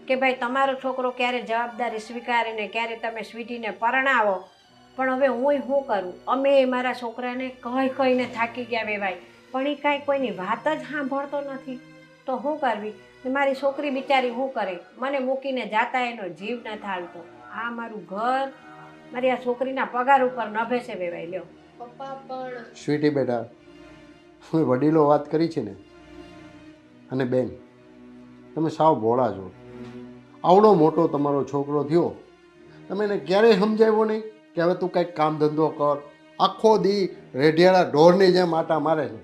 કે ભાઈ તમારો છોકરો ક્યારે જવાબદારી સ્વીકારીને ક્યારે તમે સ્વીટીને પરણાવો. પણ હવે હું શું કરું? અમે મારા છોકરાને કહીને થાકી ગયા વેવાય, પણ એ કાંઈ કોઈની વાત જ સાંભળતો નથી. તો શું કરવી? મારી છોકરી બિચારી શું કરે? મને મૂકીને જાતા એનો જીવ ન થાળતો. આ મારું ઘર મારી આ છોકરીના પગાર ઉપર નભે છે વેવાય. લ્યો પપ્પા પણ સ્વીટી બેટા, હું વડીલો વાત કરી છે ને. અને બેન, તમે સાવ ભોળા છો. આવડો મોટો તમારો છોકરો થયો, તમે એને ક્યારેય સમજાવ્યો નહીં કે હવે તું કંઈક કામ ધંધો કર? આખો દી રેઢિયાળા ઢોરની જેમ આટા મારે છે.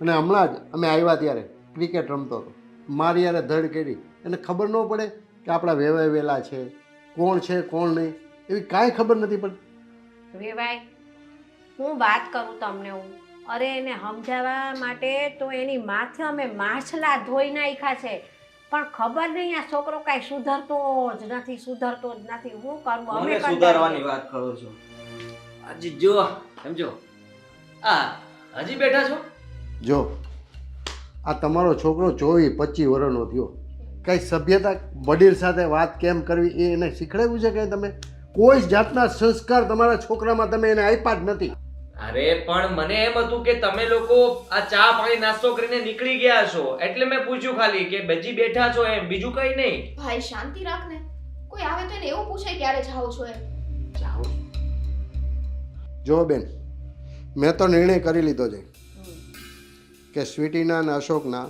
અને હમણાં જ અમે આવ્યા ત્યારે ક્રિકેટ રમતો હતો, મારી યારે ધડ કરી. એને ખબર ન પડે કે આપણા વેવાય વેલા છે, કોણ છે કોણ નહીં, એવી કાંઈ ખબર નથી પડતી. વેવાય, હું વાત કરું તમને હું. અરે એને સમજાવવા માટે તો એની માથે અમે માછલા ધોઈ નાખ્યા છે, પણ ખબર નહીં આ છોકરો કાંઈ સુધરતો જ નથી. શું કરું? અમે સુધારવાની વાત કરો છો? હજી જો સમજો, આ હજી બેઠા છો? જો આ તમારો છોકરો 24-25 વર્ષનો થયો, કંઈ સભ્યતા વડીલ સાથે વાત કેમ કરવી એ એને શીખવાડ્યું છે? કંઈ તમે કોઈ જ જાતના સંસ્કાર તમારા છોકરામાં તમે એને આપ્યા જ નથી. અરે પણ મને એમ હતું કે તમે લોકો આ ચા પાણી નાસ્તો કરીને નીકળી ગયા છો, એટલે મેં પૂછ્યું ખાલી કે બજી બેઠા છો એમ, બીજું કઈ નહીં. ભાઈ શાંતિ રાખ ને. કોઈ આવે તો એને એવું પૂછે ક્યારે જાઓ છો એમ. જાઓ. જો બેન, મેં તો નિર્ણય કરી લીધો છે કે સ્વીટીના અને અશોકના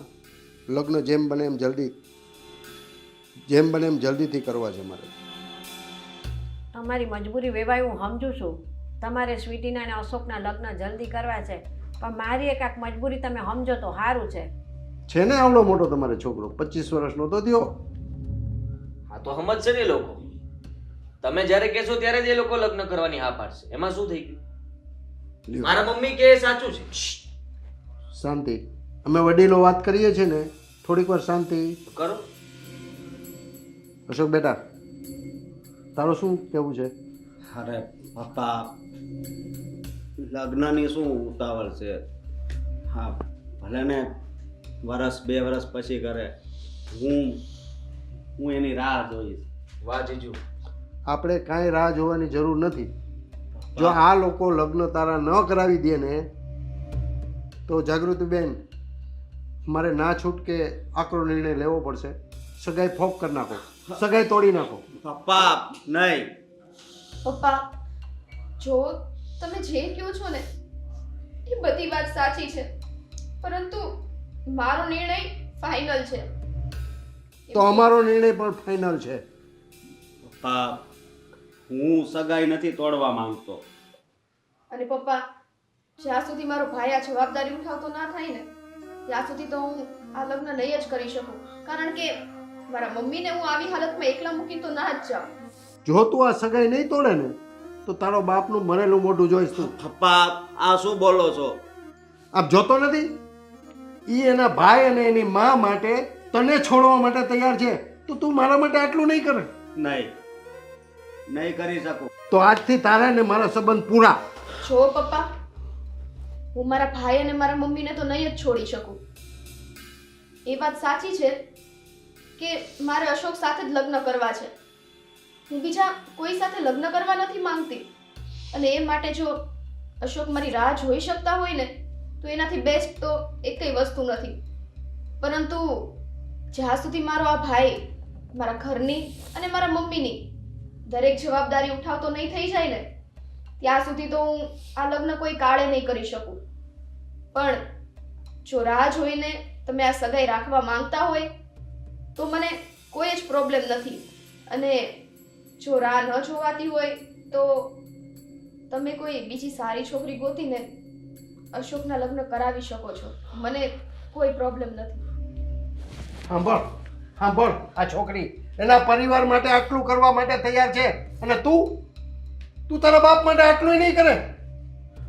લગ્ન જેમ બને એમ જલ્દીથી કરવા છે મારે. તમારી મજબૂરી વેવાય હું સમજુ છું. તમારે સ્વીટીના અને અશોકના લગ્ન જલ્દી કરવા છે, પણ મારી એક મજબૂરી તમે સમજો તો સારું છે. છે ને આવડો મોટો તમારો છોકરો, 25 વર્ષનો તો થયો. હા તો સમજશે ને લોકો. તમે જ્યારે કહેશો ત્યારે જ એ લોકો લગ્ન કરવાની હા પાડશે. એમાં શું થઈ ગયું? મારા મમ્મી કે સાચું છે. શાંતિ, અમે વડીલો વાત કરીએ છીએ ને, થોડીક વાર શાંતિ કરો. અશોક બેટા, તારું શું કહેવું છે? અરે પપ્પા, લગ્નની શું ઉતાવળ છે? હા, ભલે ને 1-2 વર્ષ પછી કરે, હું એની રાહ જોઈશ. વાહ જીજુ, આપણે કાંઈ રાહ જોવાની જરૂર નથી. જો આ લોકો લગ્ન તારા ન કરાવી દે ને તો જાગૃતિબેન, મારે ના છૂટકે આકરો નિર્ણય લેવો પડશે. સગાઈ ફોક કરી નાખો, સગાઈ તોડી નાખો. પપ્પા નહીં. પપ્પા, જો તમે જે કહો છો ને એ બધી વાત સાચી છે, પરંતુ મારો નિર્ણય ફાઇનલ છે. તો અમારો નિર્ણય પણ ફાઇનલ છે. પપ્પા, હું સગાઈ નથી તોડવા માંગતો. અને પપ્પા, જ્યાં સુધી મારો ભાઈ આ જવાબદારી ઉઠાવતો ના થાય ને ત્યાં સુધી તો હું આ લગ્ન નહીં જ કરી શકું. કારણ કે મારા મમ્મીને હું આવી હાલતમાં એકલા મૂકીને તો ના જ જાઉં. જો તું આ સગાઈ નહીં તોડે ને તો તારો બાપનું મરેલું મોઢું જોઈશ તું. પપ્પા આ શું બોલો છો? આપ જોતો નથી ઈ એના ભાઈ અને એની મા માટે તને છોડવા માટે તૈયાર છે, તો તું મારા માટે આટલું નહીં કરે? નહીં કરી શકું. તો આજથી તારા ને મારા સંબંધ પૂરા. જો પપ્પા, હું મારા ભાઈ અને મારા મમ્મીને તો નહીં જ છોડી શકું. એ વાત સાચી છે કે મારે અશોક સાથે જ લગ્ન કરવા છે. હું બીજા કોઈ સાથે લગ્ન કરવા નથી માંગતી. અને એ માટે જો અશોક મારી રાહ જોઈ શકતા હોય ને તો એનાથી બેસ્ટ તો એકેય વસ્તુ નથી. પરંતુ જ્યાં સુધી મારો આ ભાઈ મારા ઘરની અને મારા મમ્મીની દરેક જવાબદારી ઉઠાવતો નહીં થઈ જાય ને ત્યાં સુધી તો હું આ લગ્ન કોઈ કાળે નહીં કરી શકું. પણ જો રાહ જોઈને તમે આ સગાઈ રાખવા માંગતા હોય તો મને કોઈ જ પ્રોબ્લેમ નથી. અને જો રાહ ન જોવાતી હોય તો તમે કોઈ બીજી સારી છોકરી ગોતીને અશોકના લગ્ન કરાવી શકો છો. મને કોઈ પ્રોબ્લેમ નથી. સાંભળ સાંભળ, આ છોકરી એના પરિવાર માટે આટલું કરવા માટે તૈયાર છે અને તું તારા બાપ માટે આટલું નહીં કરે.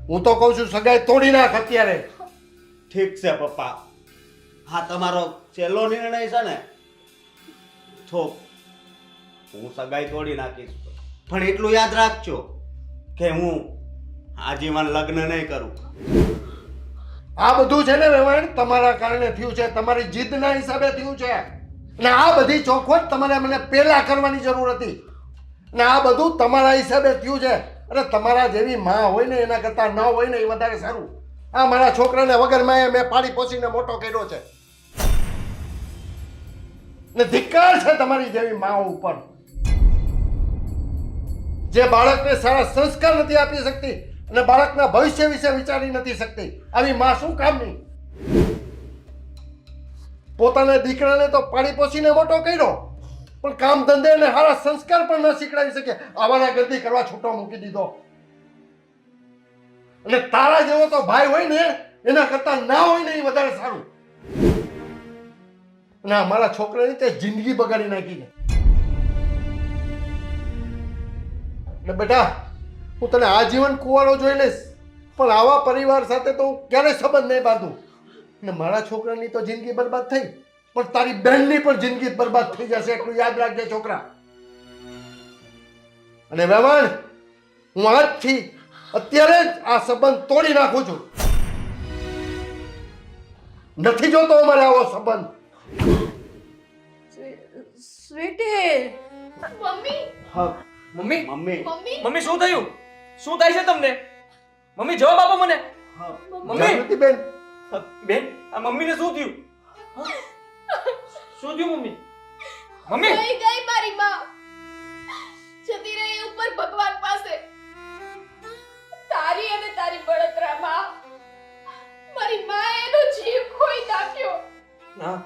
હું તો કહું છું સગાઈ તોડી નાખ અત્યારે. ઠીક છે પપ્પા, હા તમારો છેલ્લો નિર્ણય છે ને તો હું સગાઈ તોડી નાખીશ. પણ એટલું યાદ રાખજો કે હું આજીવન લગ્ન નહીં કરું. આ બધું છે ને વેવાણ તમારા કારણે થયું છે, તમારી જીદના હિસાબે થયું છે. અને આ બધી ચોખવટ તમારે મને પહેલા કરવાની જરૂર હતી. અને આ બધું તમારા હિસાબે થયું છે. અને તમારા જેવી માં હોય ને એના કરતા ન હોય ને એ વધારે સારું. આ મારા છોકરાને વગર માએ મેં પાડી પોસીને મોટો કર્યો છે. ને ધિક્કાર છે તમારી જેવી માઓ ઉપર, જે બાળકને સારા સંસ્કાર નથી આપી શકતી અને બાળકના ભવિષ્ય વિશે વિચારી નથી શકતી. આવી માં શું કામની? પોતાના દીકરાને તો પાડી પોસીને મોટો કર્યો, પણ કામ ધંધે અને સારા સંસ્કાર પણ ન શીખડાવી શકે. આવાના ગતિ કરવા છૂટો મૂકી દીધો. અને તારા જેવો તો ભાઈ હોય ને એના કરતા ના હોય ને એ વધારે સારું. અને મારા છોકરાની તે જિંદગી બગાડી નાખી છે. એટલે બેટા હું તને આજીવન કુંવારો જોઈ લઈશ, પણ આવા પરિવાર સાથે તો હું ક્યારેય સંબંધ નહીં બાંધું. અને મારા છોકરાની તો જિંદગી બરબાદ થઈ, પણ તારી બહેનની પણ જિંદગી બરબાદ થઈ જશે, એટલું યાદ રાખજે છોકરા. અને વેવાણ, હું આજથી અત્યારે જ આ સંબંધ તોડી નાખું છું. નથી જોતો અમારે આવો સંબંધ. સ્વીટી, મમ્મી, હા મમ્મી મમ્મી, મમ્મી, મમ્મી શું થયું? શું થાય છે તમને? મમ્મી જવાબ આપો મને. હા મમ્મી જાગૃતિ બેન, બેન, આ મમ્મીને શું થયું? શું થયું મમ્મી? મમ્મી ગઈ ગઈ મારી માં જતી રહી ઉપર ભગવાન પાસે. તારી અને તારી બળતરામાં મારી માએ એનો જીવ ખોઈ નાખ્યો. હા,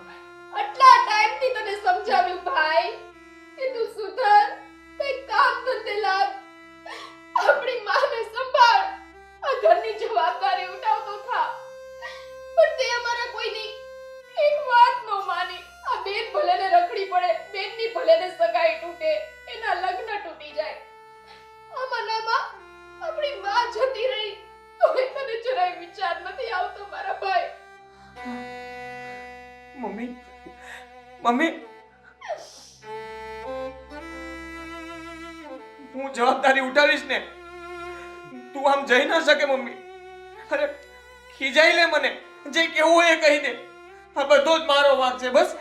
આટલા ટાઈમથી તને સમજાવ્યું ભાઈ કે તું સુધર, કઈ કામ ધંધે લાગ, આપણી માને સંભાળ, આ ઘરની જવાબદારી ઉઠાવતો થા. પણ તે અમારા કોઈની એક વાત નો માની. આ બેન ભલે ને રખડી પડે, બેનની ભલે ને સગાઈ તૂટે, એના લગ્ન તૂટી જાય, આમાં આપણી માં જતી રહી તો તને જરાય વિચાર નથી આવતો મારા ભાઈ. મમ્મી મમ્મી હું જવાબદારી ઉઠાવીશ ને, તું આમ જઈ ન શકે મમ્મી. અરે ખીજાઈ લે મને, જે કેવું હોય એ કહી દે. આ બધો જ મારો વાંક છે, બસ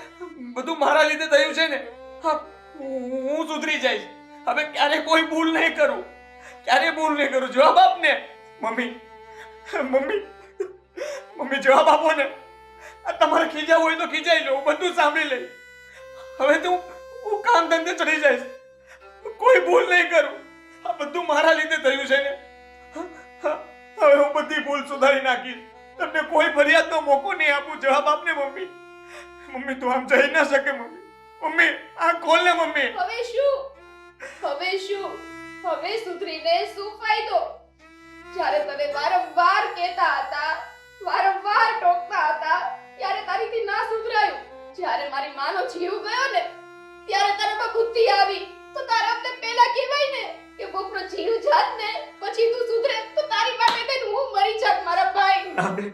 બધું મારા લીધે થયું છે ને. હા, હું સુધરી જઈશ. હવે ક્યારે કોઈ ભૂલ નહીં કરું, ક્યારે ભૂલ નહીં કરું. જવાબ આપ ને મમ્મી. મમ્મી મમ્મી જવાબ આપો ને. આ તમારે ખીજાવું હોય તો ખીજાઈ લો, હું બધું સાંભળી લઈશ. હવે તો હું કામ ધંધે ચડી જઈશ, કોઈ ભૂલ નહીં કરું. આ બધું મારા લીધે થયું છે ને. હવે હું બધી ભૂલ સુધારી નાખીશ, તમને કોઈ ફરિયાદનો મોકો નહીં આપું. જવાબ આપને મમ્મી. મમ્મી તું આમ જઈ ના શકે મમ્મી. મમ્મી આ ખોલ ને મમ્મી. હવે શું? હવે સુધરીને શું ફાયદો? જ્યારે તને વારંવાર કહેતા હતા, વારંવાર ટોકતા હતા, ત્યારે તારીથી ના સુધરાયું. જ્યારે મારી માનો જીવ ગયો ને ત્યારે તારામાં બુદ્ધિ આવી. તો તારે અમને પહેલા કહેવાય ને કે કોકનો જીવ જાત ને પછી તું સુધરે તો તારી માટે થઈને હું મરી જાત મારા ભાઈ. ના બેન,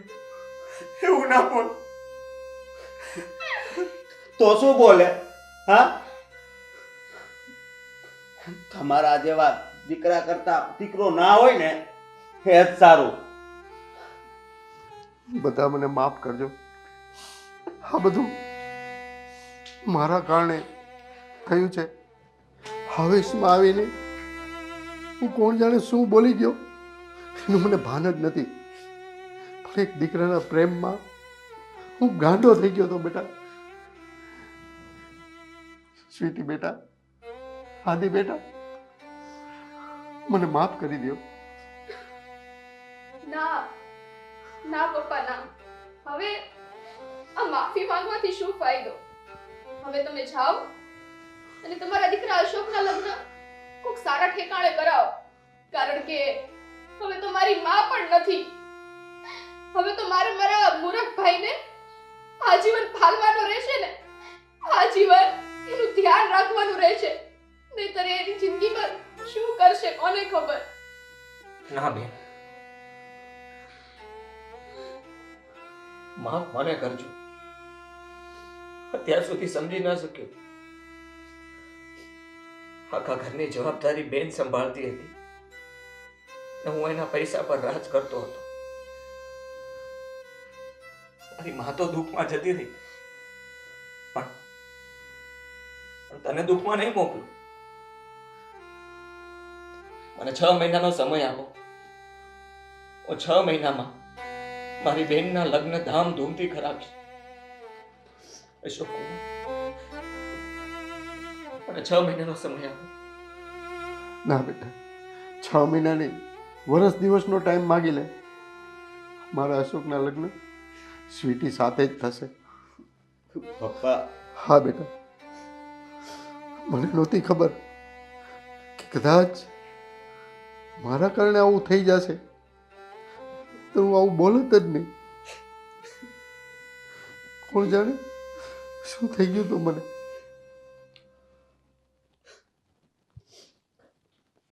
એવું ના બોલ. તો શું બોલે? હા, તમારા જેવા દીકરા કરતા દીકરો ના હોય ને એ જ સારું. બધા મને માફ કરજો. આ બધું મારા કારણે થયું છે. હવેશમાં આવીને હું કોણ જાણે શું બોલી ગયો એનું મને ભાન જ નથી. પણ એક દીકરાના પ્રેમમાં હું ગાંડો થઈ ગયો હતો બેટા. સ્વીટી બેટા, આદિ બેટા, મને માફ કરી દો. ના ના પપ્પા ના. હવે આ માફી માંગવાથી શું ફાયદો? હવે તમે જાઓ અને તમારા દીકરા અશોકના લગ્ન કોક સારા ઠેકાણે કરાવો. કારણ કે હવે તો મારી માં પણ નથી. હવે તો મારે મારા મૂરખ ભાઈને આજીવન પાલવાનો રહેશે ને. આજીવન એનું ધ્યાન રાખવાનું રહેશે. નહીંતર એની જિંદગીમાં શું કરશે કોને ખબર. ના બેન, માફ મને કરજો. અત્યાર સુધી સમજી ન શક્યો. આખા ઘરની જવાબદારી બેન સંભાળતી હતી ને હું એના પૈસા પર રાજ કરતો હતો. મારી માં તો દુઃખમાં જતી રહી, પણ તને દુઃખમાં નહીં મોકલું. મને 6 મહિનાનો સમય આપો. હું 6 મહિનામાં મારી બહેનના લગ્ન ધામધૂમથી કરાવીશ. અશોક કુમાર, મને 6 મહિનાનો સમય આપો. ના બેટા, 6 મહિના નહીં, વર્ષ દિવસનો ટાઈમ માગી લે. મારા અશોકના લગ્ન સ્વીટી સાથે જ થશે. પપ્પા, હા બેટા, મને નહોતી ખબર કે કદાચ મારા કારણે આવું થઈ જશે તો હું આવું બોલત જ નહીં. કોણ જાણે શું થઈ ગયું તું મને.